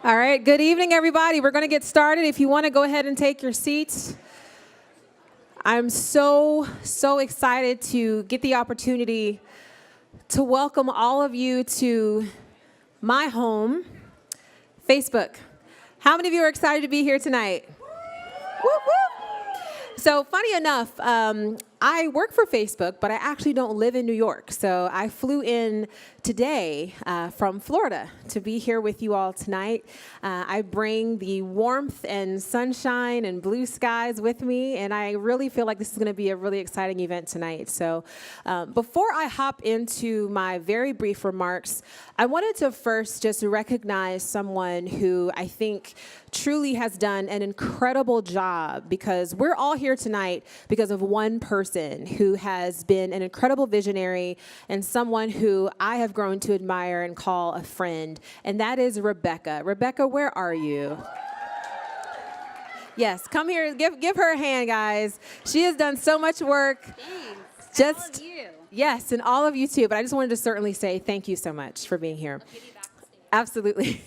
All right, good evening, everybody. We're going to get started. If you want to go ahead and take your seats. I'm so excited to get the opportunity to welcome all of you to my home, Facebook. How many of you are excited to be here tonight? Whoop, whoop. So funny enough, I work for Facebook, but I actually don't live in New York. So I flew in today from Florida to be here with you all tonight. I bring the warmth and sunshine and blue skies with me, and I really feel like this is going to be a really exciting event tonight. So before I hop into my very brief remarks, I wanted to first just recognize someone who I think truly has done an incredible job, because we're all here tonight because of one person who has been an incredible visionary and someone who I have grown to admire and call a friend, and that is Rebecca. Rebecca, where are you? Yes, come here. Give her a hand, guys. She has done so much work. Thanks. All of you. Yes, and all of you too. But I just wanted to certainly say thank you so much for being here. Absolutely.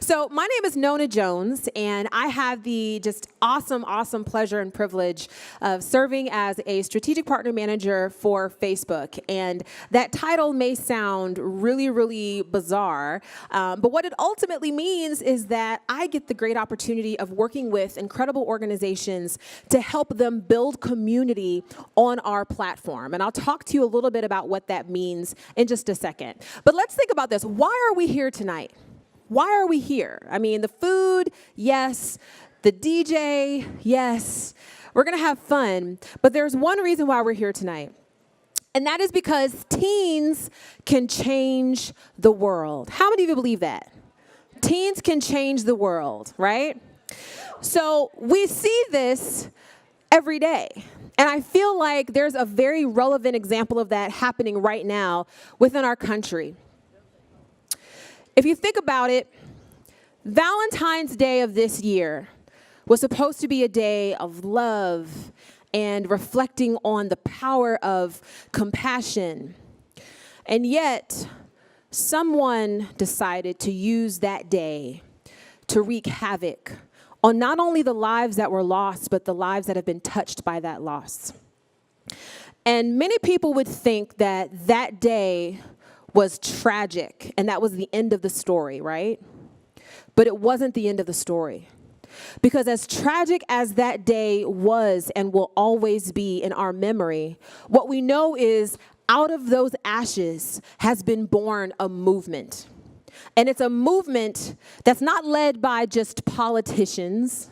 So my name is Nona Jones, and I have the just awesome pleasure and privilege of serving as a strategic partner manager for Facebook. And that title may sound really bizarre, but what it ultimately means is that I get the great opportunity of working with incredible organizations to help them build community on our platform. And I'll talk to you a little bit about what that means in just a second. But let's think about this. Why are we here tonight? Why are we here? I mean, the food, yes. The DJ, yes. We're going to have fun. But there's one reason why we're here tonight. And that is because teens can change the world. How many of you believe that? Teens can change the world, right? So we see this every day. And I feel like there's a very relevant example of that happening right now within our country. If you think about it, Valentine's Day of this year was supposed to be a day of love and reflecting on the power of compassion. And yet, someone decided to use that day to wreak havoc on not only the lives that were lost, but the lives that have been touched by that loss. And many people would think that that day was tragic, and that was the end of the story, right? But it wasn't the end of the story. Because as tragic as that day was and will always be in our memory, what we know is out of those ashes has been born a movement. And it's a movement that's not led by just politicians,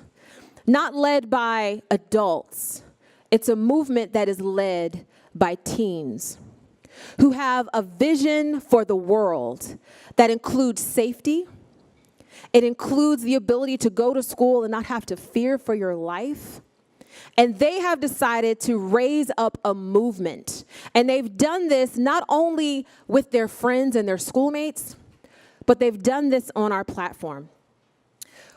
not led by adults. It's a movement that is led by teens who have a vision for the world that includes safety. It includes the ability to go to school and not have to fear for your life. And they have decided to raise up a movement. And they've done this not only with their friends and their schoolmates, but they've done this on our platform.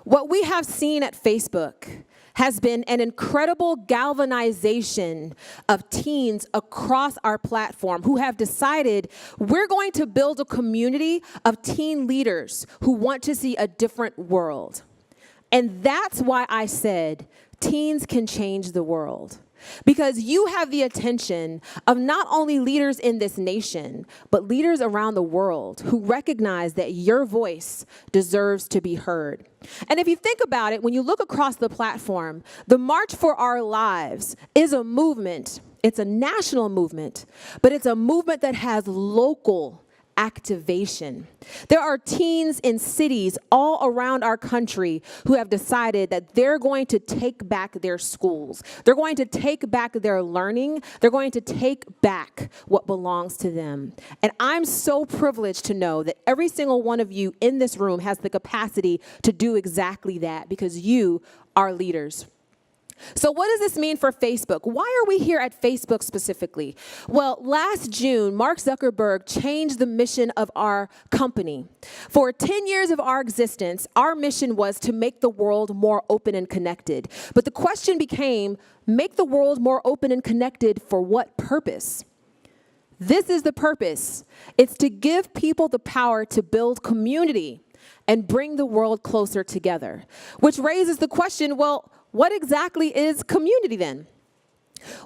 What we have seen at Facebook has been an incredible galvanization of teens across our platform who have decided we're going to build a community of teen leaders who want to see a different world. And that's why I said teens can change the world. Because you have the attention of not only leaders in this nation, but leaders around the world who recognize that your voice deserves to be heard. And if you think about it, when you look across the platform, the March for Our Lives is a movement. It's a national movement, but it's a movement that has local activation. There are teens in cities all around our country who have decided that they're going to take back their schools. They're going to take back their learning. They're going to take back what belongs to them. And I'm so privileged to know that every single one of you in this room has the capacity to do exactly that, because you are leaders. So what does this mean for Facebook? Why are we here at Facebook specifically? Well, last June, Mark Zuckerberg changed the mission of our company. For 10 years of our existence, our mission was to make the world more open and connected. But the question became, make the world more open and connected for what purpose? This is the purpose. It's to give people the power to build community and bring the world closer together. Which raises the question, well, what exactly is community then?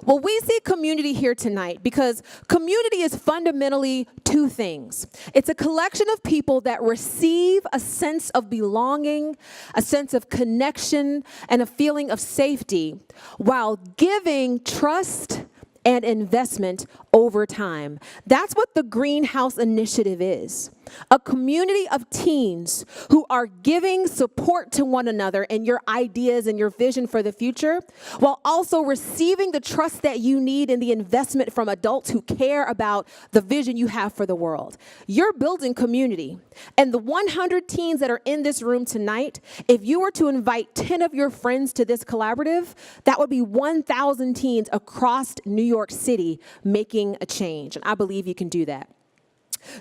Well, we see community here tonight because community is fundamentally two things. It's a collection of people that receive a sense of belonging, a sense of connection, and a feeling of safety while giving trust and investment over time. That's what the Greenhouse Initiative is. A community of teens who are giving support to one another and your ideas and your vision for the future, while also receiving the trust that you need and the investment from adults who care about the vision you have for the world. You're building community. And the 100 teens that are in this room tonight, if you were to invite 10 of your friends to this collaborative, that would be 1,000 teens across New York City making a change. And I believe you can do that.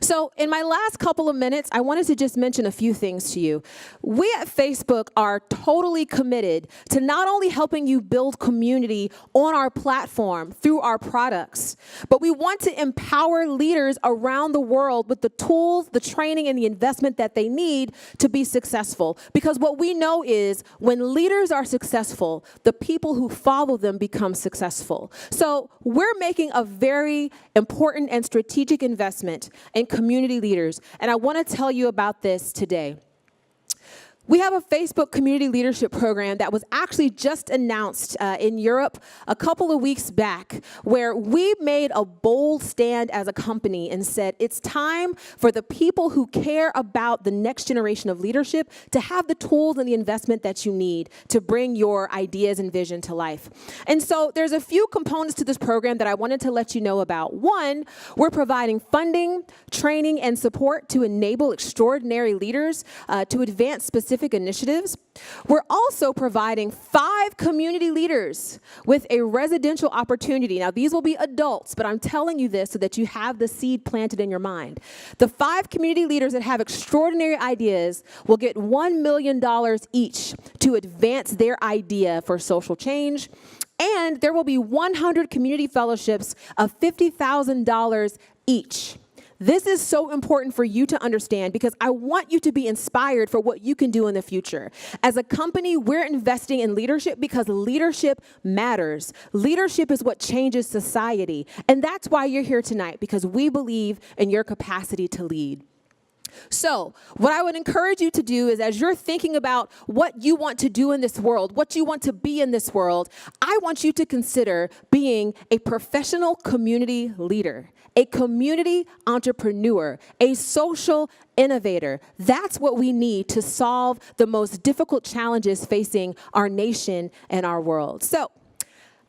So in my last couple of minutes, I wanted to just mention a few things to you. We at Facebook are totally committed to not only helping you build community on our platform through our products, but we want to empower leaders around the world with the tools, the training, and the investment that they need to be successful. Because what we know is when leaders are successful, the people who follow them become successful. So we're making a very important and strategic investment and community leaders. And I want to tell you about this today. We have a Facebook community leadership program that was actually just announced in Europe a couple of weeks back, where we made a bold stand as a company and said it's time for the people who care about the next generation of leadership to have the tools and the investment that you need to bring your ideas and vision to life. And so there's a few components to this program that I wanted to let you know about. One, we're providing funding, training, and support to enable extraordinary leaders to advance specific initiatives. We're also providing 5 community leaders with a residential opportunity. Now, these will be adults, but I'm telling you this so that you have the seed planted in your mind. The 5 community leaders that have extraordinary ideas will get $1 million each to advance their idea for social change. And there will be 100 community fellowships of $50,000 each. This is so important for you to understand because I want you to be inspired for what you can do in the future. As a company, we're investing in leadership because leadership matters. Leadership is what changes society. And that's why you're here tonight, because we believe in your capacity to lead. So what I would encourage you to do is, as you're thinking about what you want to do in this world, what you want to be in this world, I want you to consider being a professional community leader, a community entrepreneur, a social innovator. That's what we need to solve the most difficult challenges facing our nation and our world. So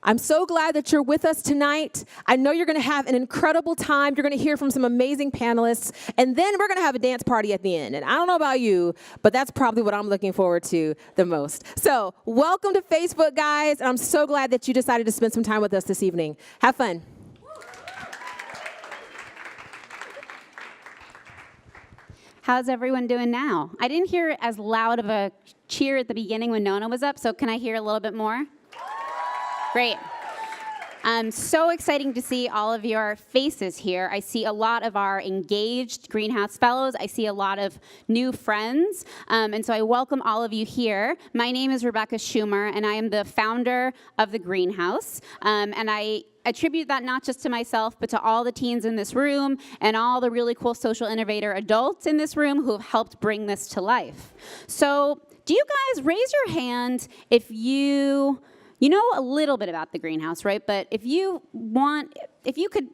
I'm so glad that you're with us tonight. I know you're going to have an incredible time. You're going to hear from some amazing panelists. And then we're going to have a dance party at the end. And I don't know about you, but that's probably what I'm looking forward to the most. So welcome to Facebook, guys. And I'm so glad that you decided to spend some time with us this evening. Have fun. How's everyone doing now? I didn't hear as loud of a cheer at the beginning when Nona was up, so can I hear a little bit more? Great. So exciting to see all of your faces here. I see a lot of our engaged Greenhouse Fellows. I see a lot of new friends. And so I welcome all of you here. My name is Rebecca Schumer, and I am the founder of the Greenhouse. And I attribute that not just to myself, but to all the teens in this room and all the really cool social innovator adults in this room who have helped bring this to life. So do you guys raise your hand if you know a little bit about the Greenhouse, right? But if you could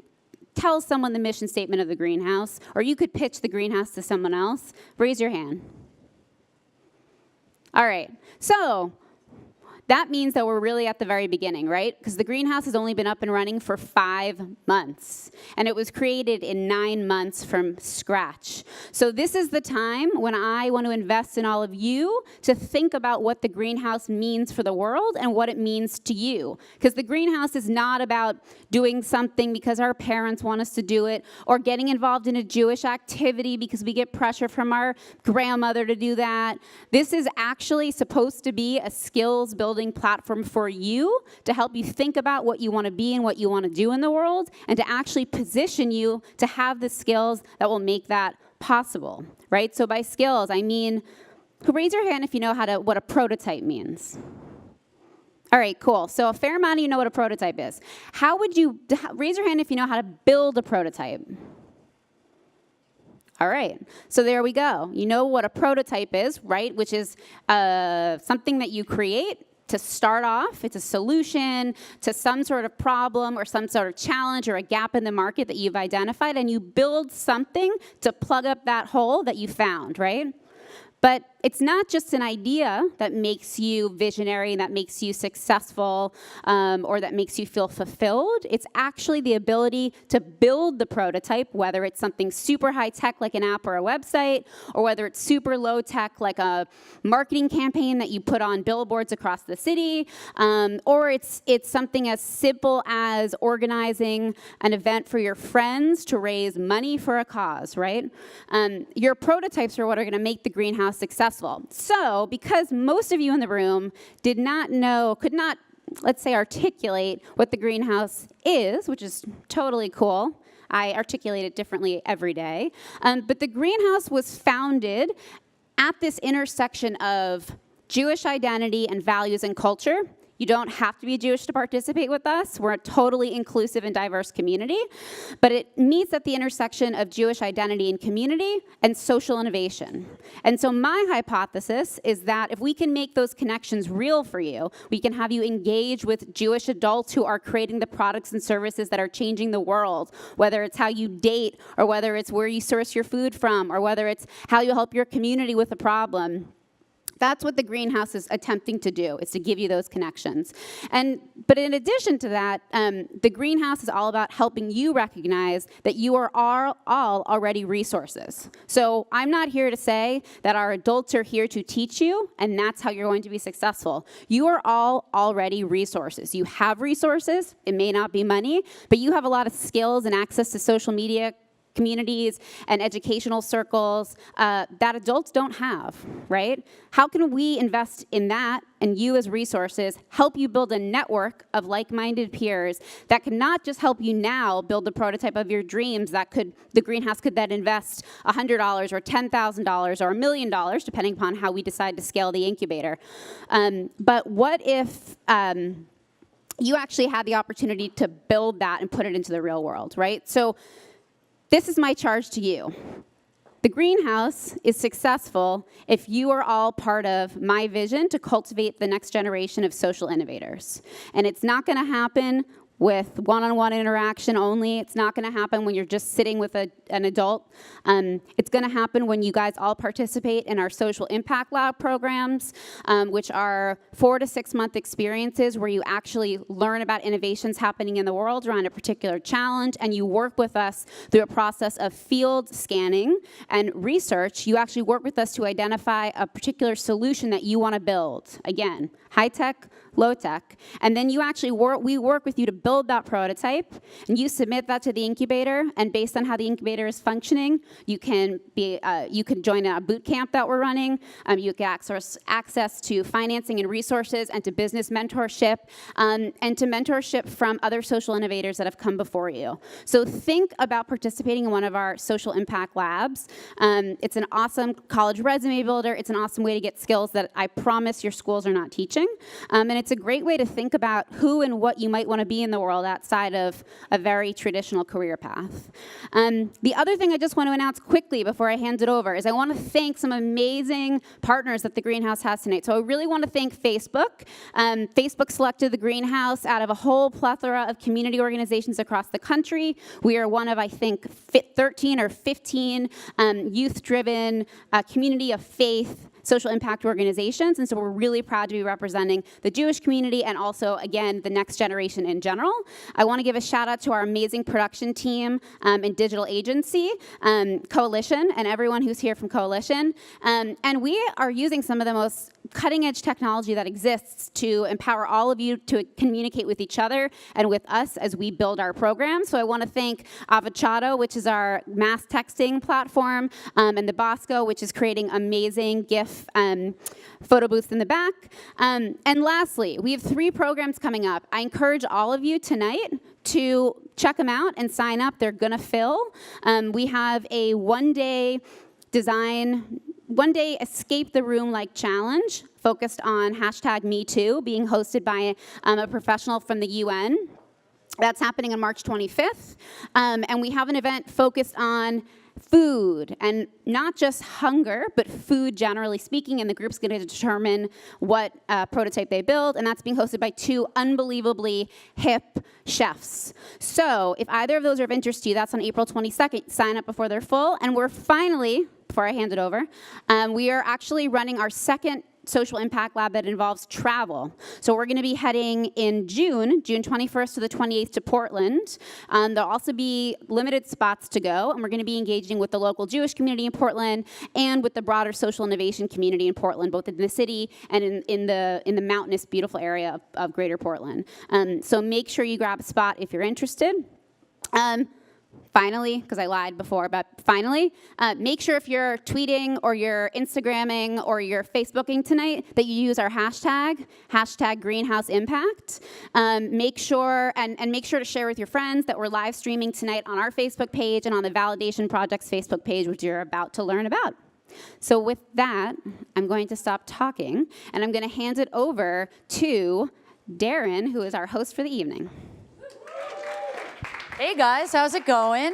tell someone the mission statement of the Greenhouse, or you could pitch the Greenhouse to someone else, raise your hand. All right, so that means that we're really at the very beginning, right? Because the Greenhouse has only been up and running for 5 months, and it was created in 9 months from scratch. So this is the time when I want to invest in all of you to think about what the Greenhouse means for the world and what it means to you. Because the Greenhouse is not about doing something because our parents want us to do it, or getting involved in a Jewish activity because we get pressure from our grandmother to do that. This is actually supposed to be a skills building platform for you to help you think about what you want to be and what you want to do in the world, and to actually position you to have the skills that will make that possible, right? So by skills, I mean, raise your hand if you know what a prototype means. All right, cool. So a fair amount of you know what a prototype is. Raise your hand if you know how to build a prototype. All right, so there we go. You know what a prototype is, right? Which is something that you create to start off. It's a solution to some sort of problem or some sort of challenge or a gap in the market that you've identified, and you build something to plug up that hole that you found, right? But it's not just an idea that makes you visionary, that makes you successful, or that makes you feel fulfilled. It's actually the ability to build the prototype, whether it's something super high tech like an app or a website, or whether it's super low tech like a marketing campaign that you put on billboards across the city, or it's something as simple as organizing an event for your friends to raise money for a cause, right? Your prototypes are what are going to make the greenhouse successful. So, because most of you in the room could not, let's say, articulate what the greenhouse is, which is totally cool. I articulate it differently every day. But the greenhouse was founded at this intersection of Jewish identity and values and culture. You don't have to be Jewish to participate with us. We're a totally inclusive and diverse community. But it meets at the intersection of Jewish identity and community and social innovation. And so my hypothesis is that if we can make those connections real for you, we can have you engage with Jewish adults who are creating the products and services that are changing the world, whether it's how you date, or whether it's where you source your food from, or whether it's how you help your community with a problem. That's what the greenhouse is attempting to do, is to give you those connections. But in addition to that, the greenhouse is all about helping you recognize that you are all already resources. So I'm not here to say that our adults are here to teach you, and that's how you're going to be successful. You are all already resources. You have resources. It may not be money, but you have a lot of skills and access to social media communities and educational circles that adults don't have, right? How can we invest in that and you as resources help you build a network of like-minded peers that can not just help you now build the prototype of your dreams the greenhouse could then invest $100 or $10,000 or $1 million, depending upon how we decide to scale the incubator. But what if you actually had the opportunity to build that and put it into the real world, right? So this is my charge to you. The greenhouse is successful if you are all part of my vision to cultivate the next generation of social innovators. And it's not going to happen with one-on-one interaction only. It's not going to happen when you're just sitting with an adult. It's going to happen when you guys all participate in our Social Impact Lab programs, which are 4 to 6 month experiences where you actually learn about innovations happening in the world around a particular challenge, and you work with us through a process of field scanning and research. You actually work with us to identify a particular solution that you want to build. Again, high-tech, low-tech. And then we work with you to build that prototype, and you submit that to the incubator, and based on how the incubator is functioning, you can join a boot camp that we're running. You get access to financing and resources, and to business mentorship, and to mentorship from other social innovators that have come before you. So think about participating in one of our social impact labs. It's an awesome college resume builder. It's an awesome way to get skills that I promise your schools are not teaching. And it's a great way to think about who and what you might want to be in the world outside of a very traditional career path. The other thing I just want to announce quickly before I hand it over is I want to thank some amazing partners that the Greenhouse has tonight. So I really want to thank Facebook. Facebook selected the Greenhouse out of a whole plethora of community organizations across the country. We are one of, I think, 13 or 15 youth-driven community of faith social impact organizations, and so we're really proud to be representing the Jewish community and also, again, the next generation in general. I want to give a shout out to our amazing production team and digital agency, Coalition, and everyone who's here from Coalition. And we are using some of the most cutting-edge technology that exists to empower all of you to communicate with each other and with us as we build our program. So I want to thank Avocado, which is our mass texting platform, and the Bosco, which is creating amazing GIF photo booths in the back. And lastly, we have 3 programs coming up. I encourage all of you tonight to check them out and sign up. They're going to fill. We have a one-day escape the room like challenge focused on #MeToo being hosted by a professional from the UN. That's happening on March 25th. And we have an event focused on food, and not just hunger, but food generally speaking, and the group's going to determine what prototype they build, and that's being hosted by 2 unbelievably hip chefs. So if either of those are of interest to you, that's on April 22nd. Sign up before they're full, and we're finally, before I hand it over, we are actually running our second social impact lab that involves travel. So we're going to be heading in June 21st to the 28th to Portland. There'll also be limited spots to go, and we're going to be engaging with the local Jewish community in Portland and with the broader social innovation community in Portland, both in the city and in the mountainous, beautiful area of Greater Portland. So make sure you grab a spot if you're interested. Finally, because I lied before, but finally, make sure if you're tweeting or you're Instagramming or you're Facebooking tonight that you use our hashtag Greenhouse Impact. Make sure to share with your friends that we're live streaming tonight on our Facebook page and on the Validation Project's Facebook page, which you're about to learn about. So with that, I'm going to stop talking, and I'm going to hand it over to Darren, who is our host for the evening. Hey guys, how's it going?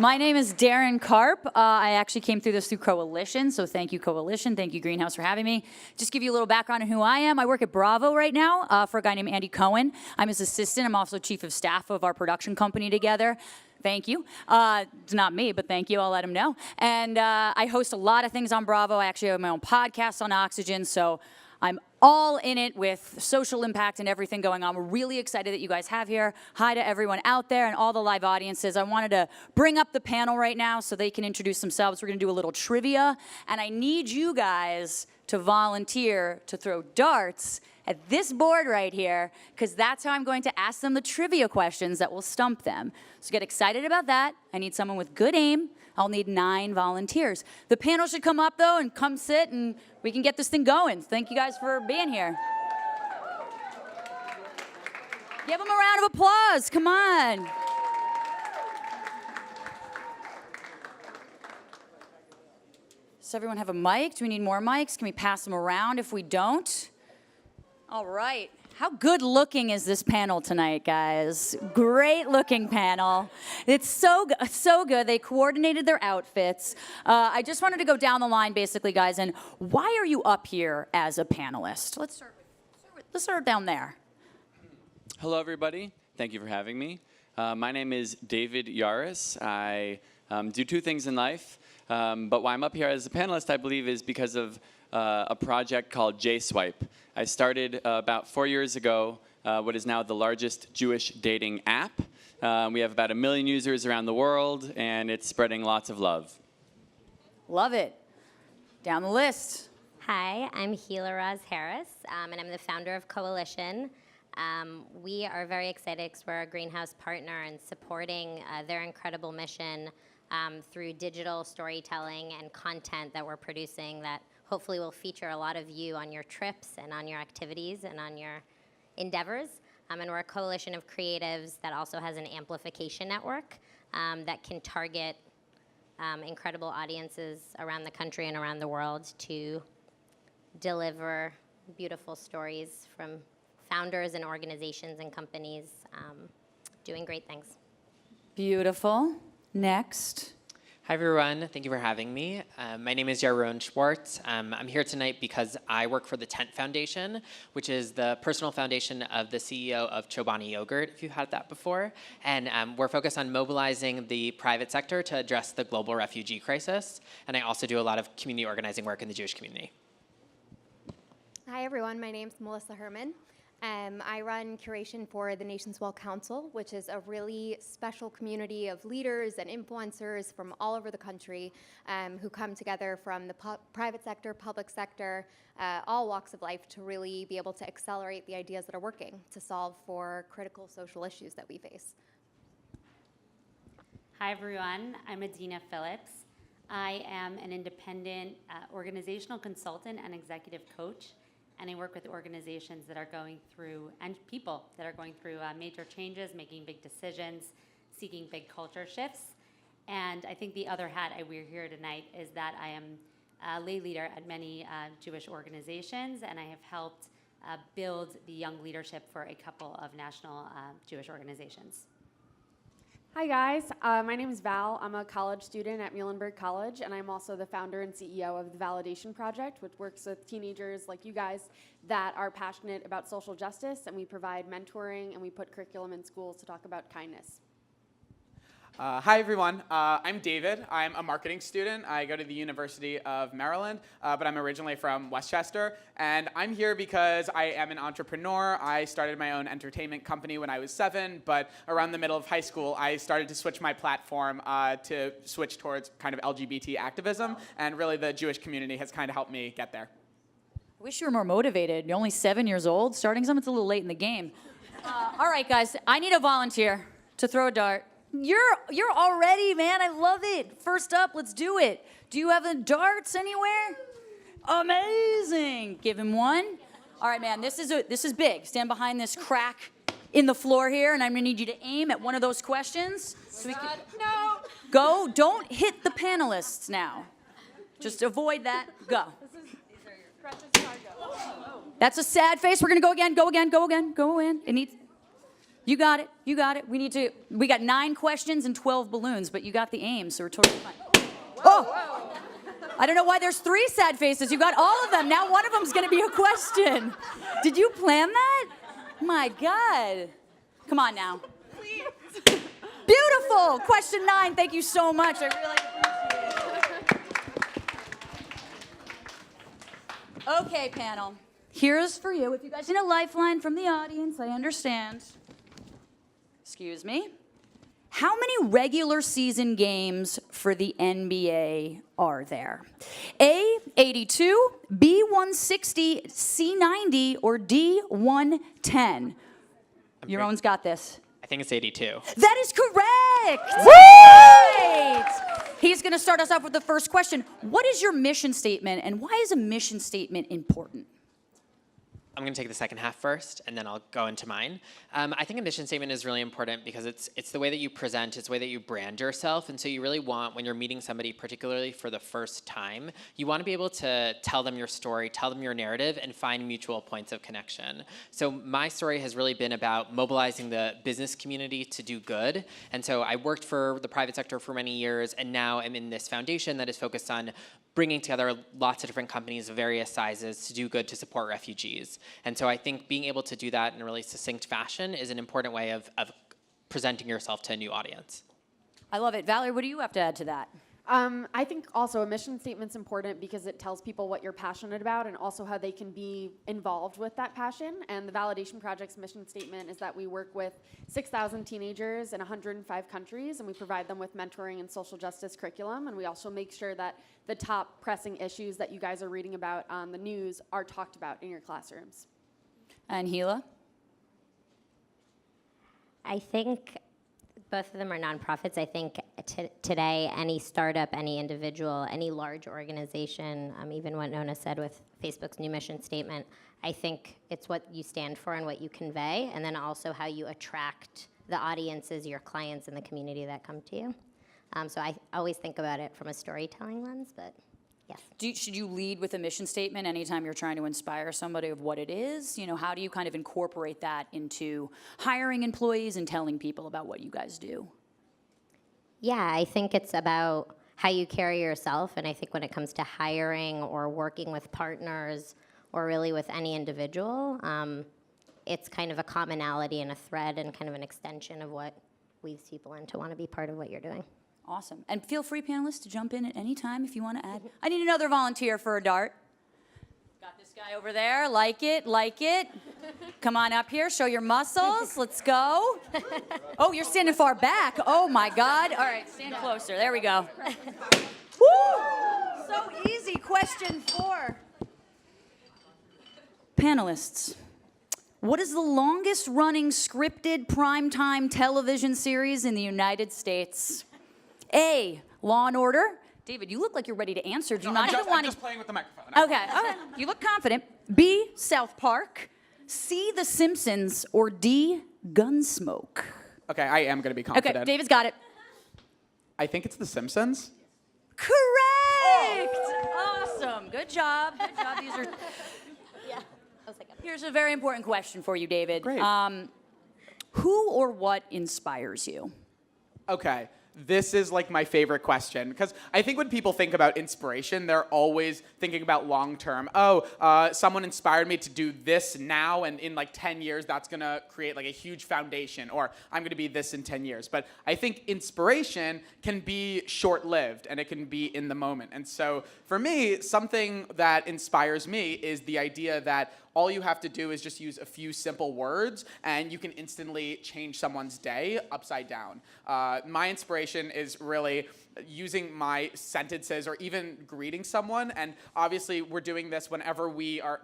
My name is Darren Karp. I actually came through this through Coalition, so thank you Coalition, thank you Greenhouse for having me. Just give you a little background on who I am. I work at Bravo right now for a guy named Andy Cohen. I'm his assistant. I'm also chief of staff of our production company together. Thank you. It's not me, but thank you. I'll let him know. And I host a lot of things on Bravo. I actually have my own podcast on Oxygen, so I'm all in it with social impact and everything going on. We're really excited that you guys have here. Hi to everyone out there and all the live audiences. I wanted to bring up the panel right now so they can introduce themselves. We're going to do a little trivia, and I need you guys to volunteer to throw darts at this board right here, because that's how I'm going to ask them the trivia questions that will stump them. So get excited about that. I need someone with good aim. I'll need 9 volunteers. The panel should come up, though, and come sit, and we can get this thing going. Thank you guys for being here. Give them a round of applause. Come on. Does everyone have a mic? Do we need more mics? Can we pass them around if we don't? All right. How good looking is this panel tonight, guys? Great looking panel. It's so good. They coordinated their outfits. I just wanted to go down the line basically, guys, and why are you up here as a panelist? Let's start down there. Hello, everybody. Thank you for having me. My name is David Yaris. I do 2 things in life, but why I'm up here as a panelist, I believe, is because of a project called J-Swipe. I started about 4 years ago what is now the largest Jewish dating app. We have about 1 million users around the world, and it's spreading lots of love. Love it. Down the list. Hi, I'm Gila Raz Harris, and I'm the founder of Coalition. We are very excited because we're a Greenhouse partner and supporting their incredible mission through digital storytelling and content that we're producing that hopefully will feature a lot of you on your trips and on your activities and on your endeavors. And we're a coalition of creatives that also has an amplification network that can target incredible audiences around the country and around the world to deliver beautiful stories from founders and organizations and companies doing great things. Beautiful. Next. Hi, everyone. Thank you for having me. My name is Yaron Schwartz. I'm here tonight because I work for the Tent Foundation, which is the personal foundation of the CEO of Chobani Yogurt, if you've had that before. And we're focused on mobilizing the private sector to address the global refugee crisis. And I also do a lot of community organizing work in the Jewish community. Hi, everyone. My name's Melissa Herman. I run curation for the Nations Well Council, which is a really special community of leaders and influencers from all over the country who come together from the private sector, public sector, all walks of life to really be able to accelerate the ideas that are working to solve for critical social issues that we face. Hi, everyone. I'm Adina Phillips. I am an independent organizational consultant and executive coach, and I work with organizations that are going through, and people that are going through major changes, making big decisions, seeking big culture shifts. And I think the other hat I wear here tonight is that I am a lay leader at many Jewish organizations, and I have helped build the young leadership for a couple of national Jewish organizations. Hi guys, my name is Val. I'm a college student at Muhlenberg College, and I'm also the founder and CEO of the Validation Project, which works with teenagers like you guys that are passionate about social justice, and we provide mentoring and we put curriculum in schools to talk about kindness. Hi everyone, I'm David. I'm a marketing student. I go to the University of Maryland, but I'm originally from Westchester. And I'm here because I am an entrepreneur. I started my own entertainment company when I was 7, but around the middle of high school, I started to switch my platform to switch towards kind of LGBT activism. And really the Jewish community has kind of helped me get there. I wish you were more motivated. You're only 7 years old. Starting something's a little late in the game. All right, guys, I need a volunteer to throw a dart. You're already, man. I love it. First up, let's do it. Do you have the darts anywhere? Amazing. Give him one. All right, man. This is big. Stand behind this crack in the floor here, and I'm gonna need you to aim at one of those questions. So we can, no. Go. Don't hit the panelists now. Just avoid that. Go. That's a sad face. We're gonna go again. Go again. Go again. Go in. It needs. You got it. You got it. We got 9 questions and 12 balloons, but you got the aim, so we're totally fine. Oh! I don't know why there's 3 sad faces. You got all of them. Now one of them's going to be a question. Did you plan that? My God. Come on now. Please. Beautiful. Question 9. Thank you so much. I really appreciate it. Okay, panel. Here's for you. If you guys need a lifeline from the audience, I understand. Excuse me. How many regular season games for the NBA are there? A, 82, B, 160, C, 90, or D, 110? Your own's got this. I think it's 82. That is correct! Right. He's going to start us off with the first question. What is your mission statement, and why is a mission statement important? I'm going to take the second half first, and then I'll go into mine. I think a mission statement is really important because it's the way that you present, it's the way that you brand yourself, and so you really want, when you're meeting somebody, particularly for the first time, you want to be able to tell them your story, tell them your narrative, and find mutual points of connection. So my story has really been about mobilizing the business community to do good, and so I worked for the private sector for many years, and now I'm in this foundation that is focused on bringing together lots of different companies of various sizes to do good to support refugees. And so I think being able to do that in a really succinct fashion is an important way of presenting yourself to a new audience. I love it. Valerie, what do you have to add to that? I think also a mission statement's important because it tells people what you're passionate about and also how they can be involved with that passion. And the Validation Project's mission statement is that we work with 6,000 teenagers in 105 countries, and we provide them with mentoring and social justice curriculum. And we also make sure that the top pressing issues that you guys are reading about on the news are talked about in your classrooms. And Hila? I think both of them are nonprofits. I think today, any startup, any individual, any large organization, even what Nona said with Facebook's new mission statement, I think it's what you stand for and what you convey, and then also how you attract the audiences, your clients, and the community that come to you. So I always think about it from a storytelling lens, but yes. Should you lead with a mission statement anytime you're trying to inspire somebody of what it is? You know, how do you kind of incorporate that into hiring employees and telling people about what you guys do? Yeah, I think it's about how you carry yourself, and I think when it comes to hiring or working with partners or really with any individual, it's kind of a commonality and a thread and kind of an extension of what weaves people in to want to be part of what you're doing. Awesome. And feel free, panelists, to jump in at any time if you want to add. I need another volunteer for a dart. Got this guy. Guy over there, like it, like it. Come on up here, show your muscles. Let's go. Oh, you're standing far back. Oh my God. All right, stand closer. There we go. Woo! So easy. Question 4. Panelists, what is the longest running scripted primetime television series in the United States? A, Law and Order. David, you look like you're ready to answer. Do you not even want I'm to? just playing with the microphone. Okay, okay. You look confident. B, South Park. C, The Simpsons. Or D, Gunsmoke. Okay, I am going to be confident. Okay, David's got it. I think it's The Simpsons. Correct! Awesome. Good job. Good job. These are. Here's a very important question for you, David. Great. Who or what inspires you? Okay, this is like my favorite question because I think when people think about inspiration, they're always thinking about long term. Oh, someone inspired me to do this now, and in like 10 years, that's gonna create like a huge foundation, or I'm gonna be this in 10 years. But I think inspiration can be short lived and it can be in the moment. And so for me, something that inspires me is the idea that all you have to do is just use a few simple words and you can instantly change someone's day upside down. My inspiration is really using my sentences or even greeting someone. And obviously we're doing this whenever we are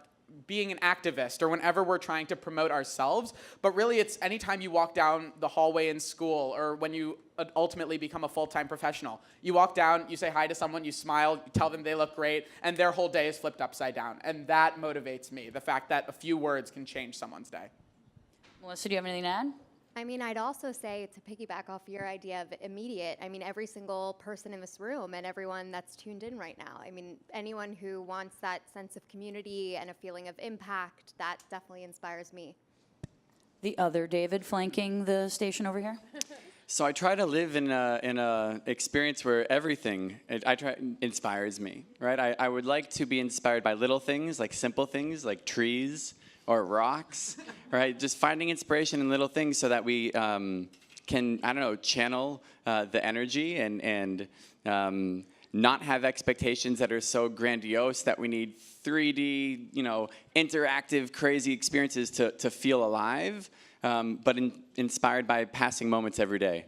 being an activist or whenever we're trying to promote ourselves. But really it's anytime you walk down the hallway in school or when you ultimately become a full-time professional. You walk down, you say hi to someone, you smile, you tell them they look great, and their whole day is flipped upside down. And that motivates me, the fact that a few words can change someone's day. Melissa, do you have anything to add? I mean, I'd also say, to piggyback off your idea of immediate, I mean, every single person in this room and everyone that's tuned in right now, I mean, anyone who wants that sense of community and a feeling of impact, that definitely inspires me. The other David flanking the station over here? So I try to live in a experience where everything inspires me, right? I would like to be inspired by little things, like simple things, like trees or rocks, right? Just finding inspiration in little things so that we can, I don't know, channel the energy and not have expectations that are so grandiose that we need 3D, interactive, crazy experiences to feel alive. But inspired by passing moments every day.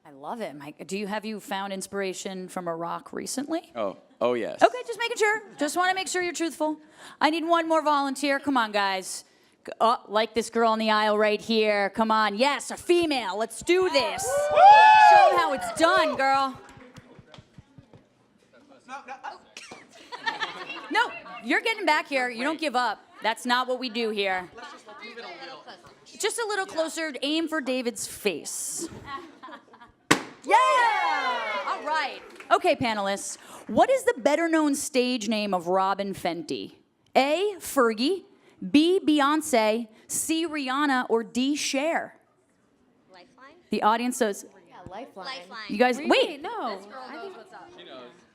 I love it, Mike. Have you found inspiration from a rock recently? Oh yes. Okay, just making sure. Just want to make sure you're truthful. I need one more volunteer. Come on, guys. Oh, like this girl in the aisle right here. Come on. Yes, a female. Let's do this. Show them how it's done, girl. No, you're getting back here. You don't give up. That's not what we do here. Just a little closer. Aim for David's face. Yeah! All right. Okay, panelists. What is the better-known stage name of Robin Fenty? A, Fergie. B, Beyonce. C, Rihanna. Or D, Cher? Lifeline? The audience says, Yeah, Lifeline. Lifeline. you guys, wait. No.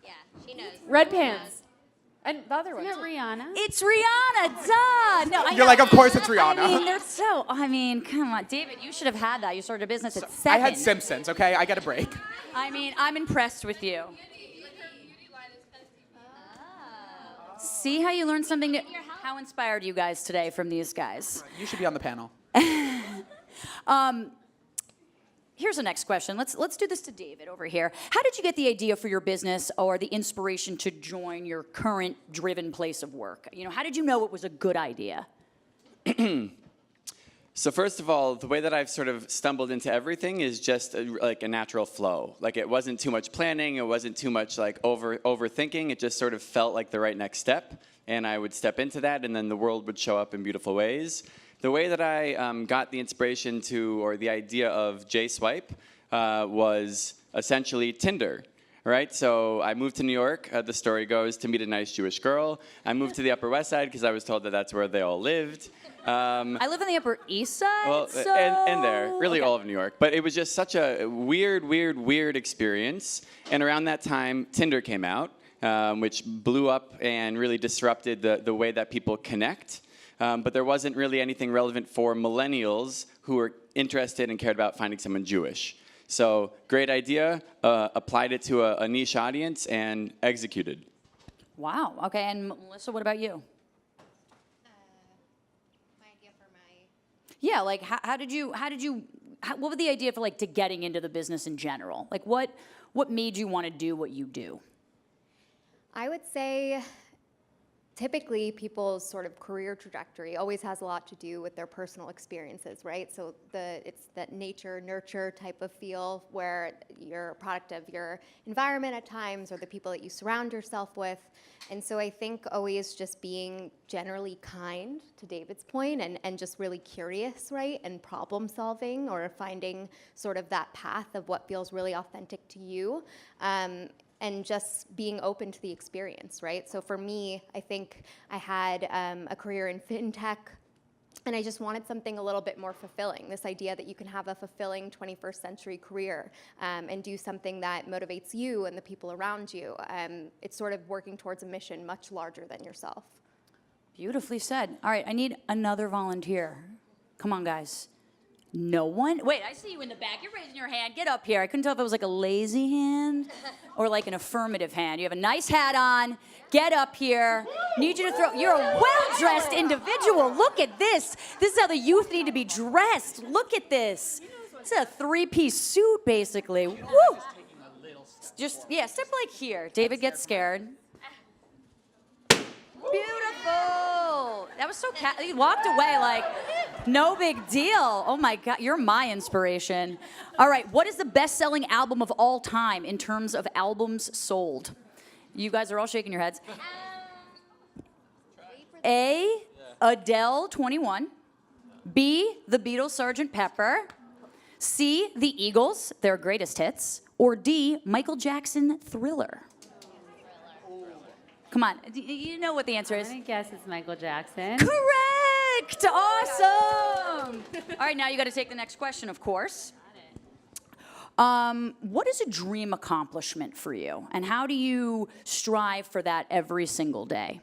Yeah, she knows. Red Pants. And the other one. Isn't it Rihanna? It's Rihanna, duh. No, I You're know. like, of course it's Rihanna. I mean, come on. David, you should have had that. You started a business at 7. I had Simpsons, okay? I got a break. I mean, I'm impressed with you. See how you learned something new? How inspired you guys today from these guys? You should be on the panel. Here's the next question. Let's do this to David over here. How did you get the idea for your business or the inspiration to join your current driven place of work? How did you know it was a good idea? So first of all, the way that I've sort of stumbled into everything is just like a natural flow. Like it wasn't too much planning, it wasn't too much like overthinking. It just sort of felt like the right next step, and I would step into that, and then the world would show up in beautiful ways. The way that I got the inspiration to, or the idea of J-Swipe was essentially Tinder. Right, so I moved to New York, the story goes, to meet a nice Jewish girl. I moved to the Upper West Side because I was told that that's where they all lived. I live on the Upper East Side, Well, so... and there, really Okay. all of New York. But it was just such a weird experience. And around that time, Tinder came out, which blew up and really disrupted the way that people connect. But there wasn't really anything relevant for millennials who were interested and cared about finding someone Jewish. So great idea, applied it to a niche audience and executed. Wow, okay, and Melissa, what about you? Yeah, like what was the idea for like to getting into the business in general? Like what made you want to do what you do? I would say typically people's sort of career trajectory always has a lot to do with their personal experiences, right? So it's that nature nurture type of feel where you're a product of your environment at times or the people that you surround yourself with. And so I think always just being generally kind, to David's point, and just really curious, right? And problem solving or finding sort of that path of what feels really authentic to you. And just being open to the experience, right? So for me, I think I had a career in fintech, and I just wanted something a little bit more fulfilling. This idea that you can have a fulfilling 21st century career and do something that motivates you and the people around you. It's sort of working towards a mission much larger than yourself. Beautifully said. All right, I need another volunteer. Come on, guys. No one? Wait, I see you in the back. You're raising your hand. Get up here. I couldn't tell if it was like a lazy hand or like an affirmative hand. You have a nice hat on. Get up here. Need you to throw. You're a well-dressed individual. Look at this. This is how the youth need to be dressed. Look at this. This is a three-piece suit, basically. Woo! Just, yeah, step like here. David gets scared. Beautiful. That was so he walked away like, no big deal. Oh my God, you're my inspiration. All right, what is the best-selling album of all time in terms of albums sold? You guys are all shaking your heads. A, Adele 21. B, The Beatles' Sgt. Pepper. C, The Eagles, their greatest hits. Or D, Michael Jackson Thriller. Come on, you know what the answer is. I'm gonna guess it's Michael Jackson. Correct! Awesome! All right, now you got to take the next question, of course. What is a dream accomplishment for you? And how do you strive for that every single day?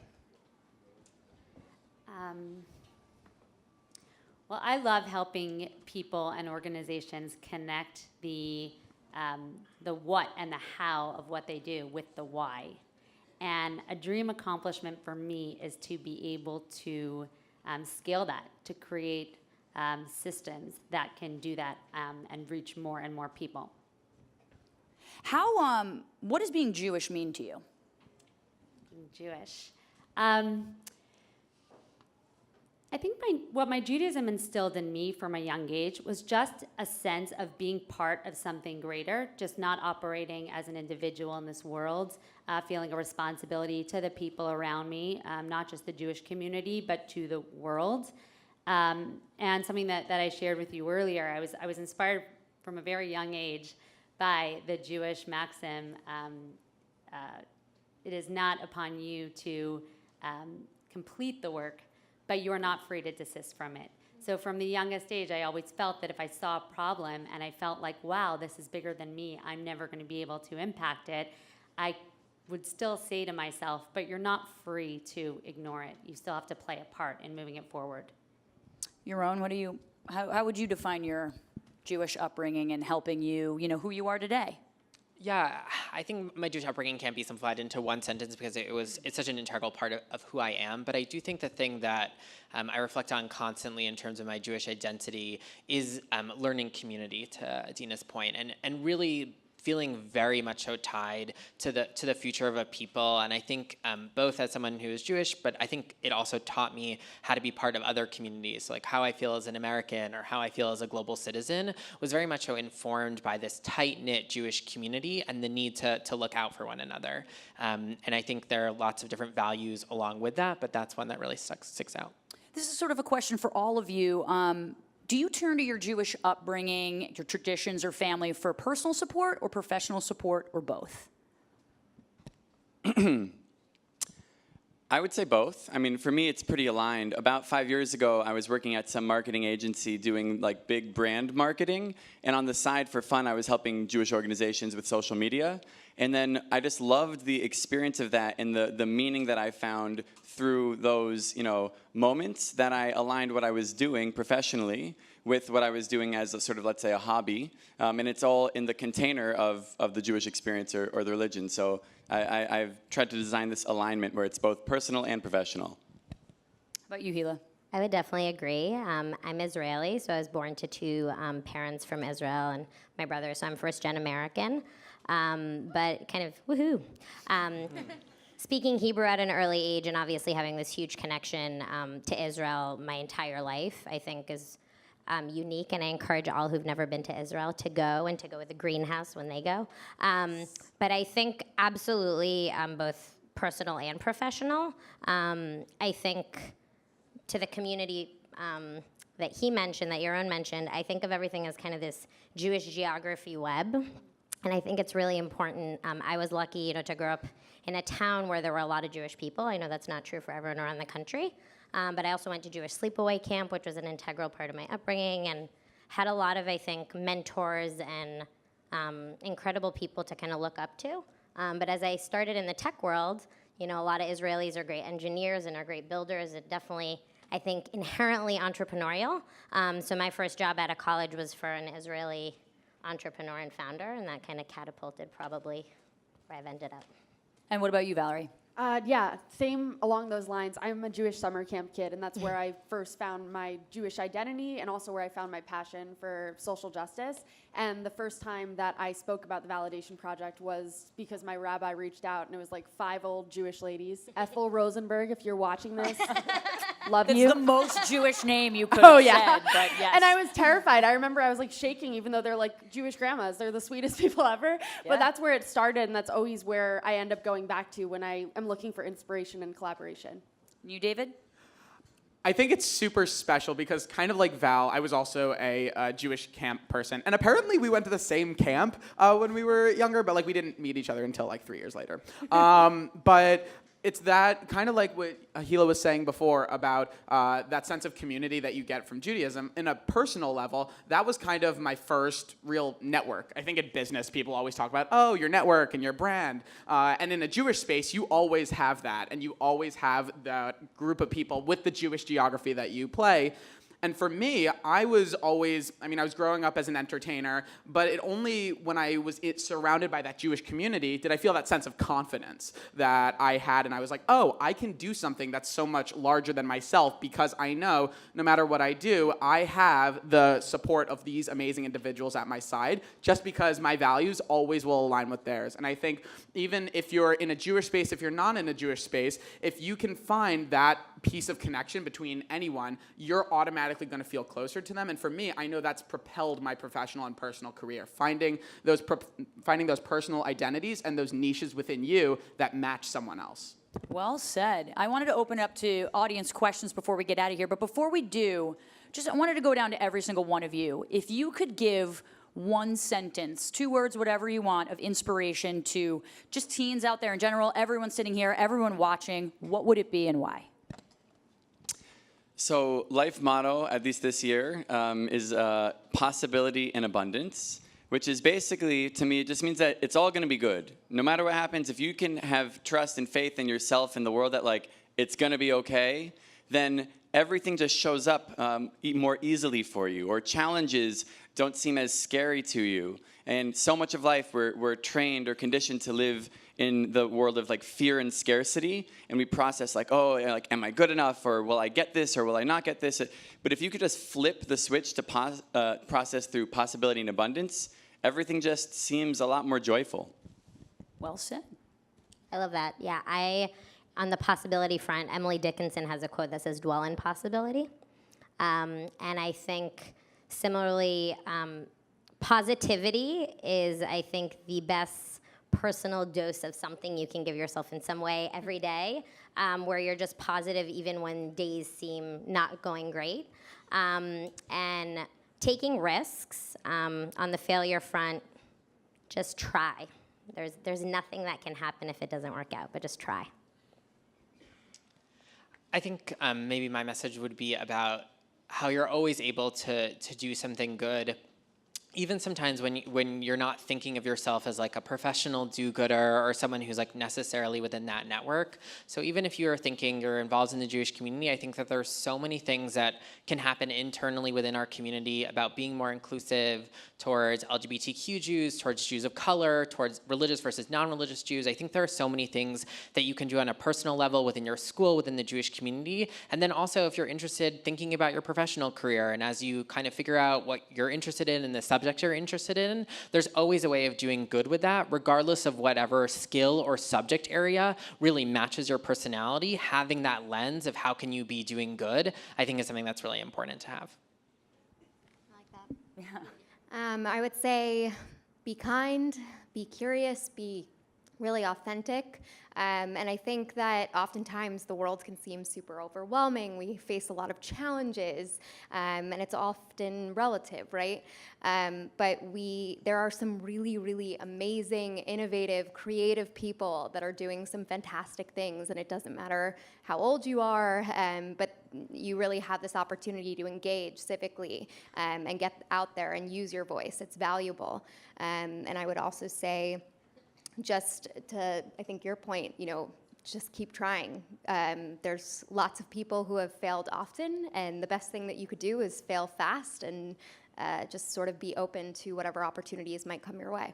Well, I love helping people and organizations connect the what and the how of what they do with the why. And a dream accomplishment for me is to be able to scale that, to create systems that can do that and reach more and more people. What does being Jewish mean to you? Being Jewish. I think what my Judaism instilled in me from a young age was just a sense of being part of something greater, just not operating as an individual in this world, feeling a responsibility to the people around me, not just the Jewish community, but to the world. And something that I shared with you earlier, I was inspired from a very young age by the Jewish maxim, it is not upon you to complete the work, but you are not free to desist from it. So from the youngest age, I always felt that if I saw a problem and I felt like, wow, this is bigger than me, I'm never going to be able to impact it, I would still say to myself, but you're not free to ignore it. You still have to play a part in moving it forward. Yaron, how would you define your Jewish upbringing and helping you, who you are today? Yeah, I think my Jewish upbringing can't be simplified into one sentence because it's such an integral part of who I am. But I do think the thing that I reflect on constantly in terms of my Jewish identity is learning community, to Adina's point, and really feeling very much so tied to the future of a people. And I think both as someone who is Jewish, but I think it also taught me how to be part of other communities. So like how I feel as an American or how I feel as a global citizen was very much so informed by this tight-knit Jewish community and the need to look out for one another. And I think there are lots of different values along with that, but that's one that really sticks out. This is sort of a question for all of you. Do you turn to your Jewish upbringing, your traditions or family for personal support or professional support or both? I would say both. I mean, for me, it's pretty aligned. About 5 years ago, I was working at some marketing agency doing like big brand marketing. And on the side, for fun, I was helping Jewish organizations with social media. And then I just loved the experience of that and the meaning that I found through those, moments that I aligned what I was doing professionally with what I was doing as a sort of, let's say, a hobby. And it's all in the container of the Jewish experience or the religion. So I've tried to design this alignment where it's both personal and professional. How about you, Hila? I would definitely agree. I'm Israeli, so I was born to two parents from Israel and my brother, so I'm first-gen American. But kind of woohoo. Speaking Hebrew at an early age and obviously having this huge connection to Israel my entire life, I think is unique, and I encourage all who've never been to Israel to go and to go with the greenhouse when they go. But I think absolutely both personal and professional. I think to the community that he mentioned, that Yaron mentioned, I think of everything as kind of this Jewish geography web. And I think it's really important. I was lucky, to grow up in a town where there were a lot of Jewish people. I know that's not true for everyone around the country. But I also went to Jewish sleepaway camp, which was an integral part of my upbringing, and had a lot of, I think, mentors and incredible people to kind of look up to. But as I started in the tech world, a lot of Israelis are great engineers and are great builders. It definitely, I think, inherently entrepreneurial. So my first job out of college was for an Israeli entrepreneur and founder, and that kind of catapulted probably where I've ended up. And what about you, Valerie? Yeah, same along those lines. I'm a Jewish summer camp kid, and that's where I first found my Jewish identity and also where I found my passion for social justice. And the first time that I spoke about the Validation Project was because my rabbi reached out, and it was like 5 old Jewish ladies. Ethel Rosenberg, if you're watching this, love That's you. the most Jewish name you could have said, but yes. And I was terrified. I remember I was like shaking, even though they're like Jewish grandmas. They're the sweetest people ever. Yeah. But that's where it started, and that's always where I end up going back to when I am looking for inspiration and collaboration. You, David? I think it's super special because kind of like Val, I was also a Jewish camp person. And apparently we went to the same camp when we were younger, but we didn't meet each other until 3 years later. But it's that kind of like what Hila was saying before about that sense of community that you get from Judaism. In a personal level, that was kind of my first real network. I think in business, people always talk about, your network and your brand. And in a Jewish space, you always have that. And you always have that group of people with the Jewish geography that you play. And for me, I was growing up as an entertainer, but it only when I was surrounded by that Jewish community did I feel that sense of confidence that I had. And I was like, I can do something that's so much larger than myself because I know no matter what I do, I have the support of these amazing individuals at my side just because my values always will align with theirs. And I think even if you're in a Jewish space, if you're not in a Jewish space, if you can find that piece of connection between anyone, you're automatically going to feel closer to them. And for me, I know that's propelled my professional and personal career, finding those personal identities and those niches within you that match someone else. Well said. I wanted to open up to audience questions before we get out of here. But before we do, I wanted to go down to every single one of you. If you could give one sentence, 2 words, whatever you want, of inspiration to just teens out there in general, everyone sitting here, everyone watching, what would it be and why? So life motto, at least this year, is possibility and abundance, which is basically, to me, it just means that it's all going to be good. No matter what happens, if you can have trust and faith in yourself and the world that it's going to be okay, then everything just shows up more easily for you, or challenges don't seem as scary to you. And so much of life, we're trained or conditioned to live in the world of fear and scarcity, and we process am I good enough, or will I get this, or will I not get this? But if you could just flip the switch to process through possibility and abundance, everything just seems a lot more joyful. Well said. I love that. Yeah, on the possibility front, Emily Dickinson has a quote that says, "Dwell in possibility." And I think similarly, positivity is, I think, the best personal dose of something you can give yourself in some way every day, where you're just positive even when days seem not going great. And taking risks on the failure front, just try. There's nothing that can happen if it doesn't work out, but just try. I think maybe my message would be about how you're always able to do something good even sometimes when you're not thinking of yourself as like a professional do-gooder or someone who's like necessarily within that network. So even if you're thinking you're involved in the Jewish community, I think that there's so many things that can happen internally within our community about being more inclusive towards LGBTQ Jews, towards Jews of color, towards religious versus non-religious Jews. I think there are so many things that you can do on a personal level within your school, within the Jewish community. And then also if you're interested, thinking about your professional career, and as you kind of figure out what you're interested in and the subject you're interested in, there's always a way of doing good with that, regardless of whatever skill or subject area really matches your personality. Having that lens of how can you be doing good, I think is something that's really important to have. I like that. I would say be kind, be curious, be really authentic. And I think that oftentimes the world can seem super overwhelming. We face a lot of challenges, and it's often relative, right? But there are some really, really amazing, innovative, creative people that are doing some fantastic things, and it doesn't matter how old you are, but you really have this opportunity to engage civically and get out there and use your voice. It's valuable. And I would also say, just to, I think your point, just keep trying. There's lots of people who have failed often, and the best thing that you could do is fail fast and just sort of be open to whatever opportunities might come your way.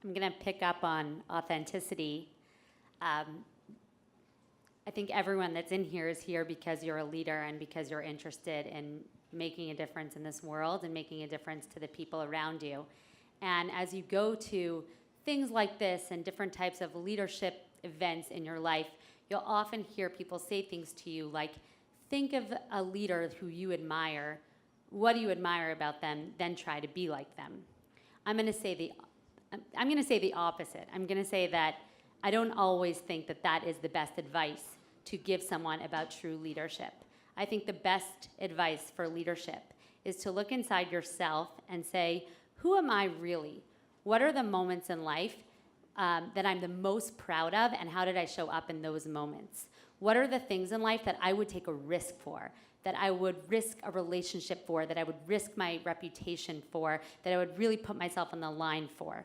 I'm going to pick up on authenticity. I think everyone that's in here is here because you're a leader and because you're interested in making a difference in this world and making a difference to the people around you. And as you go to things like this and different types of leadership events in your life, you'll often hear people say things to you like, think of a leader who you admire. What do you admire about them? Then try to be like them. I'm going to say the opposite. I'm going to say that I don't always think that that is the best advice to give someone about true leadership. I think the best advice for leadership is to look inside yourself and say, who am I really? What are the moments in life that I'm the most proud of, and how did I show up in those moments? What are the things in life that I would take a risk for, that I would risk a relationship for, that I would risk my reputation for, that I would really put myself on the line for?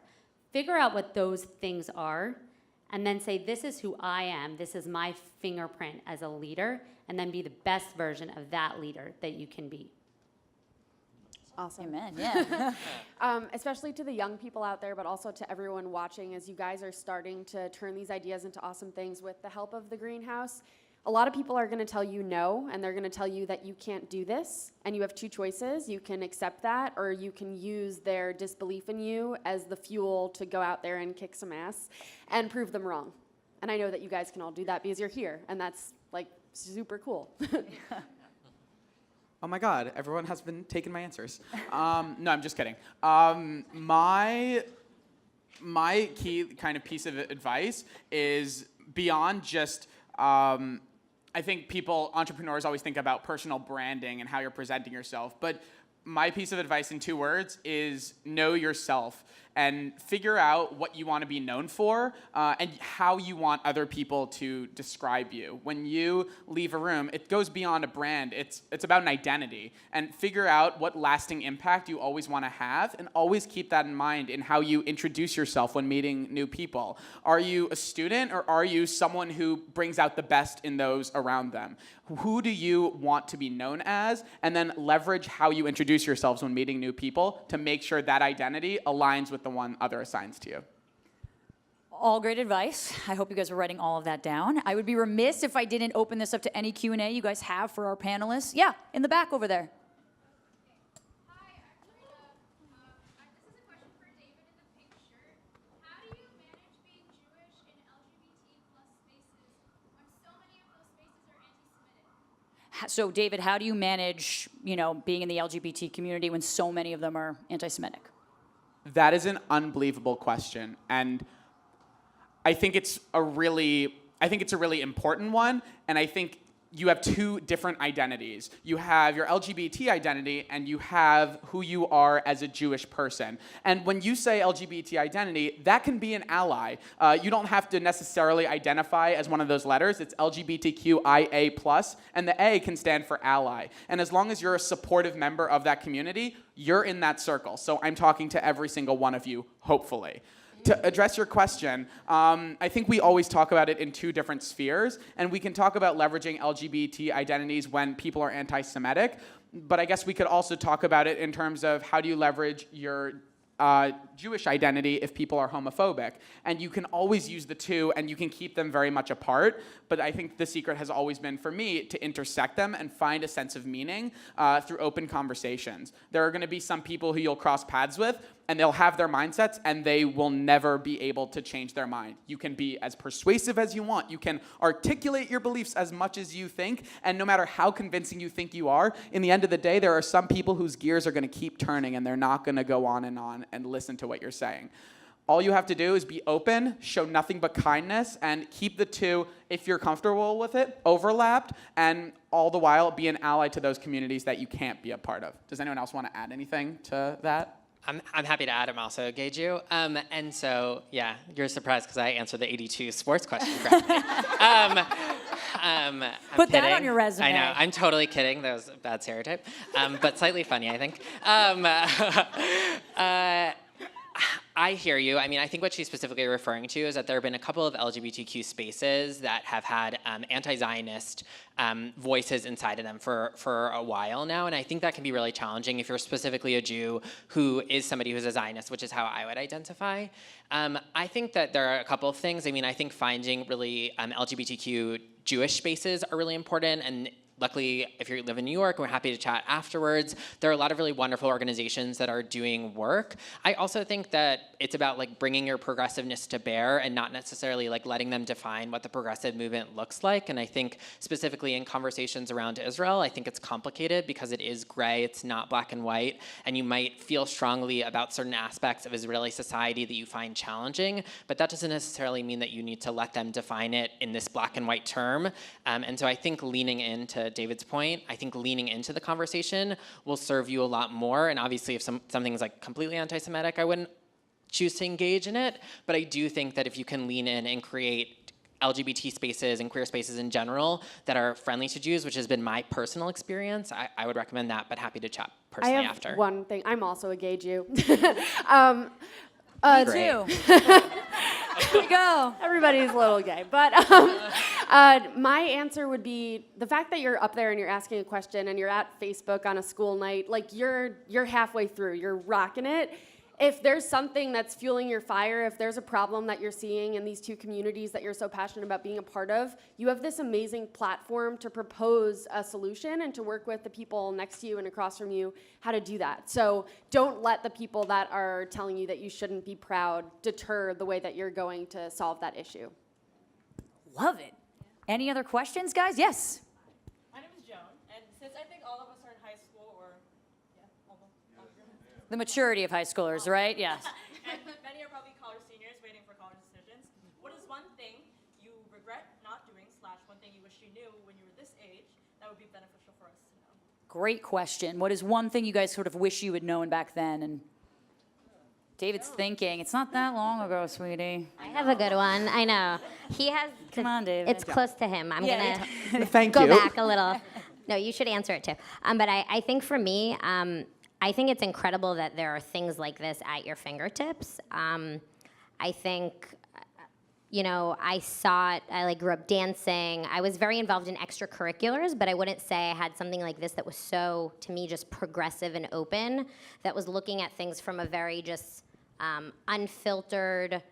Figure out what those things are, and then say, this is who I am, this is my fingerprint as a leader, and then be the best version of that leader that you can be. Awesome. Amen, yeah. Especially to the young people out there, but also to everyone watching, as you guys are starting to turn these ideas into awesome things with the help of the greenhouse. A lot of people are going to tell you no, and they're going to tell you that you can't do this, and you have two choices. You can accept that, or you can use their disbelief in you as the fuel to go out there and kick some ass and prove them wrong. And I know that you guys can all do that because you're here, and that's like super cool. Oh my God, everyone has been taking my answers. No, I'm just kidding. My key kind of piece of advice is beyond just, I think entrepreneurs always think about personal branding and how you're presenting yourself, but my piece of advice in 2 words is know yourself and figure out what you want to be known for and how you want other people to describe you. When you leave a room, it goes beyond a brand. It's about an identity. And figure out what lasting impact you always want to have, and always keep that in mind in how you introduce yourself when meeting new people. Are you a student, or are you someone who brings out the best in those around them? Who do you want to be known as? And then leverage how you introduce yourselves when meeting new people to make sure that identity aligns with the one other assigns to you. All great advice. I hope you guys are writing all of that down. I would be remiss if I didn't open this up to any Q&A you guys have for our panelists. Yeah, in the back over there. Hi, actually, this is a question for David in the pink shirt. How do you manage being Jewish in LGBT plus spaces when so many of those spaces are anti-Semitic? So, David, how do you manage, being in the LGBT community when so many of them are anti-Semitic? That is an unbelievable question, and I think it's a really important one, and I think you have two different identities. You have your LGBT identity and you have who you are as a Jewish person. And when you say LGBT identity, that can be an ally. You don't have to necessarily identify as one of those letters. It's LGBTQIA+, and the A can stand for ally. And as long as you're a supportive member of that community, you're in that circle. So I'm talking to every single one of you, hopefully. To address your question, I think we always talk about it in two different spheres, and we can talk about leveraging LGBT identities when people are anti-Semitic, but I guess we could also talk about it in terms of how do you leverage your Jewish identity if people are homophobic. And you can always use the two, and you can keep them very much apart, but I think the secret has always been, for me, to intersect them and find a sense of meaning through open conversations. There are going to be some people who you'll cross paths with, and they'll have their mindsets, and they will never be able to change their mind. You can be as persuasive as you want. You can articulate your beliefs as much as you think, and no matter how convincing you think you are, in the end of the day, there are some people whose gears are going to keep turning, and they're not going to go on and listen to what you're saying. All you have to do is be open, show nothing but kindness, and keep the two, if you're comfortable with it, overlapped, and all the while be an ally to those communities that you can't be a part of. Does anyone else want to add anything to that? I'm happy to add. I'm also gay Jew. And so, yeah, you're surprised because I answered the 82 sports question correctly. I'm Put that kidding. on your resume. I know. I'm totally kidding. That was a bad stereotype. But slightly funny, I think. I hear you. I mean, I think what she's specifically referring to is that there have been a couple of LGBTQ spaces that have had anti-Zionist voices inside of them for a while now, and I think that can be really challenging if you're specifically a Jew who is somebody who's a Zionist, which is how I would identify. I think that there are a couple of things. I mean, I think finding really LGBTQ Jewish spaces are really important, and luckily, if you live in New York, we're happy to chat afterwards. There are a lot of really wonderful organizations that are doing work. I also think that it's about like bringing your progressiveness to bear and not necessarily like letting them define what the progressive movement looks like. And I think specifically in conversations around Israel, I think it's complicated because it is gray, it's not black and white, and you might feel strongly about certain aspects of Israeli society that you find challenging, but that doesn't necessarily mean that you need to let them define it in this black and white term. And so I think leaning into David's point, I think leaning into the conversation will serve you a lot more. And obviously, if something's like completely anti-Semitic, I wouldn't choose to engage in it. But I do think that if you can lean in and create LGBT spaces and queer spaces in general that are friendly to Jews, which has been my personal experience, I would recommend that, but happy to chat personally I have after. one thing. I'm also a gay Jew. Me too. Here we go. Everybody's a little gay. But my answer would be the fact that you're up there and you're asking a question and you're at Facebook on a school night, like you're halfway through, you're rocking it. If there's something that's fueling your fire, if there's a problem that you're seeing in these two communities that you're so passionate about being a part of, you have this amazing platform to propose a solution and to work with the people next to you and across from you how to do that. So don't let the people that are telling you that you shouldn't be proud deter the way that you're going to solve that issue. Love it. Any other questions, guys? Yes. My name is Joan, and since I think all of us are in high school, or The maturity of high schoolers, right? Yes. and many are probably college seniors waiting for college decisions, what is one thing you regret not doing / one thing you wish you knew when you were this age that would be beneficial for us to know? Great question. What is one thing you guys sort of wish you had known back then? And David's thinking. It's not that long ago, sweetie. I have a good one. I know. He has. Come on, David. It's close to him. I'm Yeah. gonna Thank go you. back a little. No, you should answer it too. But I think for me, I think it's incredible that there are things like this at your fingertips. I think, you know, I grew up dancing. I was very involved in extracurriculars, but I wouldn't say I had something like this that was so, to me, just progressive and open, that was looking at things from a very just unfiltered,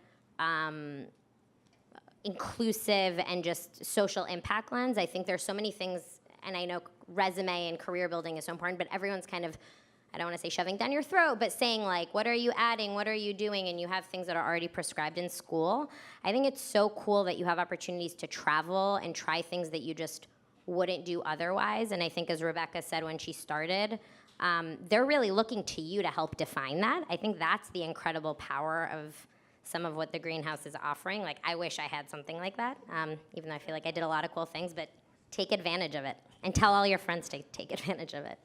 inclusive, and just social impact lens. I think there's so many things, and I know resume and career building is so important, but everyone's kind of, I don't want to say shoving down your throat, but saying like, what are you adding, what are you doing, and you have things that are already prescribed in school. I think it's so cool that you have opportunities to travel and try things that you just wouldn't do otherwise, and I think as Rebecca said when she started, they're really looking to you to help define that. I think that's the incredible power of some of what the Greenhouse is offering. Like, I wish I had something like that, even though I feel like I did a lot of cool things, but take advantage of it and tell all your friends to take advantage of it.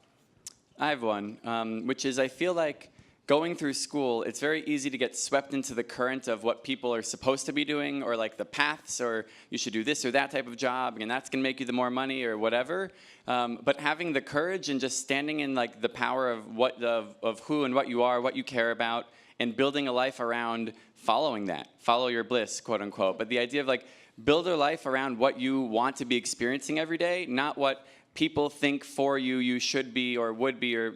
I have one, which is I feel like going through school, it's very easy to get swept into the current of what people are supposed to be doing, or like the paths, or you should do this or that type of job, and that's gonna make you the more money or whatever. But having the courage and just standing in like the power of who and what you are, what you care about, and building a life around following that, follow your bliss, quote unquote. But the idea of like build a life around what you want to be experiencing every day, not what people think for you should be or would be or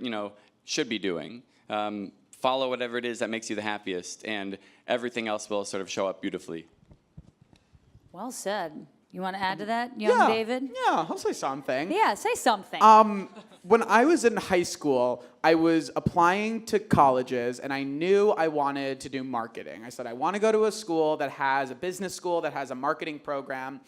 should be doing. Follow whatever it is that makes you the happiest, and everything else will sort of show up beautifully. Well said. You want to add to that, young David? Yeah, I'll say something. Yeah, say something. When I was in high school, I was applying to colleges, and I knew I wanted to do marketing. I said, I want to go to a school that has a business school, that has a marketing program.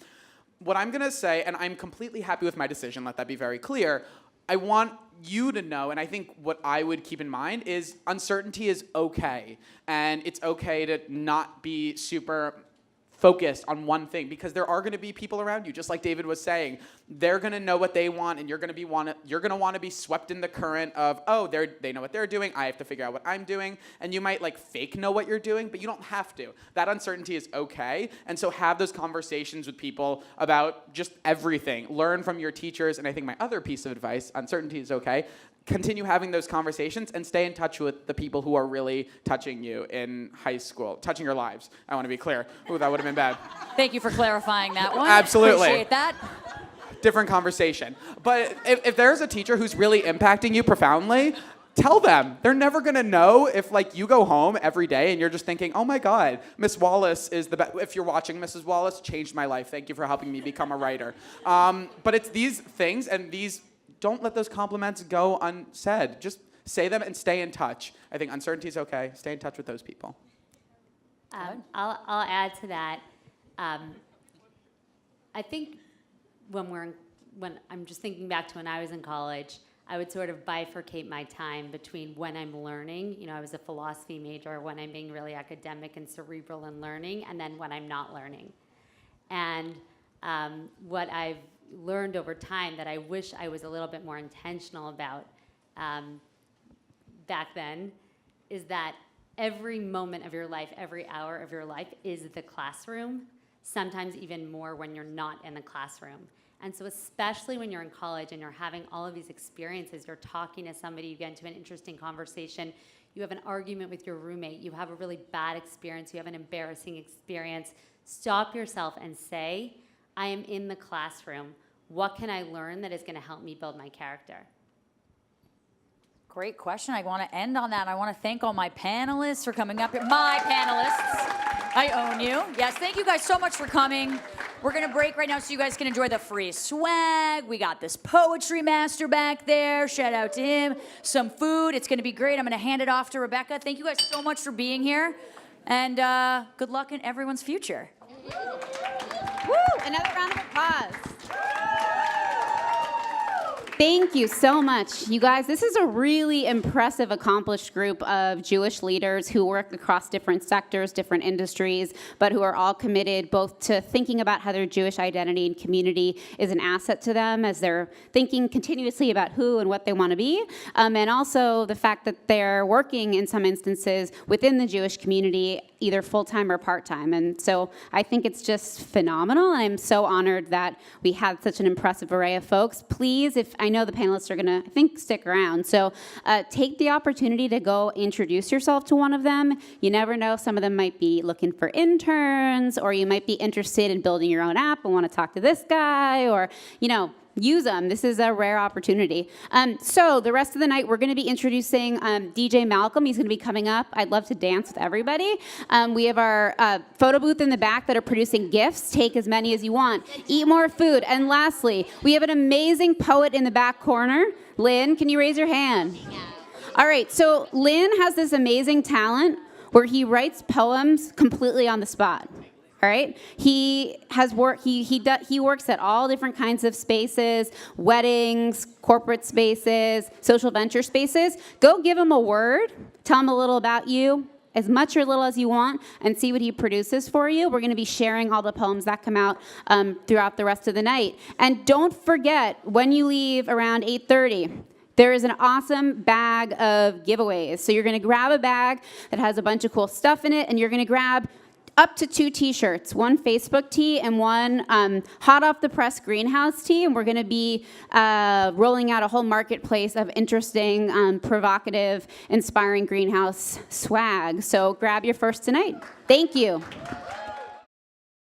What I'm going to say, and I'm completely happy with my decision, let that be very clear, I want you to know, and I think what I would keep in mind is uncertainty is okay. And it's okay to not be super focused on one thing, because there are going to be people around you, just like David was saying. They're going to know what they want, and you're going to want to be swept in the current of, oh, they know what they're doing, I have to figure out what I'm doing. And you might like fake know what you're doing, but you don't have to. That uncertainty is okay. And so have those conversations with people about just everything. Learn from your teachers. And I think my other piece of advice, uncertainty is okay. Continue having those conversations and stay in touch with the people who are really touching you in high school, touching your lives. I want to be clear. Ooh, that would have been bad. Thank you for clarifying that one. Absolutely. Appreciate that. Different conversation. But if there's a teacher who's really impacting you profoundly, tell them. They're never going to know if like you go home every day and you're just thinking, oh my God, Miss Wallace is the best. If you're watching Mrs. Wallace, changed my life. Thank you for helping me become a writer. But it's these things, and don't let those compliments go unsaid. Just say them and stay in touch. I think uncertainty is okay. Stay in touch with those people. I'll add to that. I think when I'm just thinking back to when I was in college, I would sort of bifurcate my time between when I'm learning, I was a philosophy major, when I'm being really academic and cerebral and learning, and then when I'm not learning. And what I've learned over time that I wish I was a little bit more intentional about back then is that every moment of your life, every hour of your life is the classroom, sometimes even more when you're not in the classroom. And so especially when you're in college and you're having all of these experiences, you're talking to somebody, you get into an interesting conversation, you have an argument with your roommate, you have a really bad experience, you have an embarrassing experience, stop yourself and say, I am in the classroom. What can I learn that is going to help me build my character? Great question. I want to end on that. I want to thank all my panelists for coming up here. My panelists. I own you. Yes, thank you guys so much for coming. We're going to break right now so you guys can enjoy the free swag. We got this poetry master back there. Shout out to him. Some food. It's going to be great. I'm going to hand it off to Rebecca. Thank you guys so much for being here. And good luck in everyone's future. Woo! Another round of applause. Thank you so much. You guys, this is a really impressive, accomplished group of Jewish leaders who work across different sectors, different industries, but who are all committed both to thinking about how their Jewish identity and community is an asset to them as they're thinking continuously about who and what they want to be, and also the fact that they're working in some instances within the Jewish community, either full-time or part-time. And so I think it's just phenomenal. I'm so honored that we had such an impressive array of folks. Please, I know the panelists are going to, I think, stick around. So take the opportunity to go introduce yourself to one of them. You never know. Some of them might be looking for interns, or you might be interested in building your own app and want to talk to this guy, or, use them. This is a rare opportunity. So the rest of the night, we're going to be introducing DJ Malcolm. He's going to be coming up. I'd love to dance with everybody. We have our photo booth in the back that are producing gifts. Take as many as you want. Eat more food. And lastly, we have an amazing poet in the back corner. Lynn, can you raise your hand? Yeah. All right. So Lynn has this amazing talent where he writes poems completely on the spot. All right. He works at all different kinds of spaces, weddings, corporate spaces, social venture spaces. Go give him a word, tell him a little about you, as much or little as you want and see what he produces for you. We're going to be sharing all the poems that come out throughout the rest of the night. And don't forget, when you leave around 8:30, there is an awesome bag of giveaways. So you're going to grab a bag that has a bunch of cool stuff in it, and you're going to grab up to 2 t-shirts, one Facebook tee and one hot off the press greenhouse tee. And we're going to be rolling out a whole marketplace of interesting, provocative, inspiring greenhouse swag. So grab your first tonight. Thank you.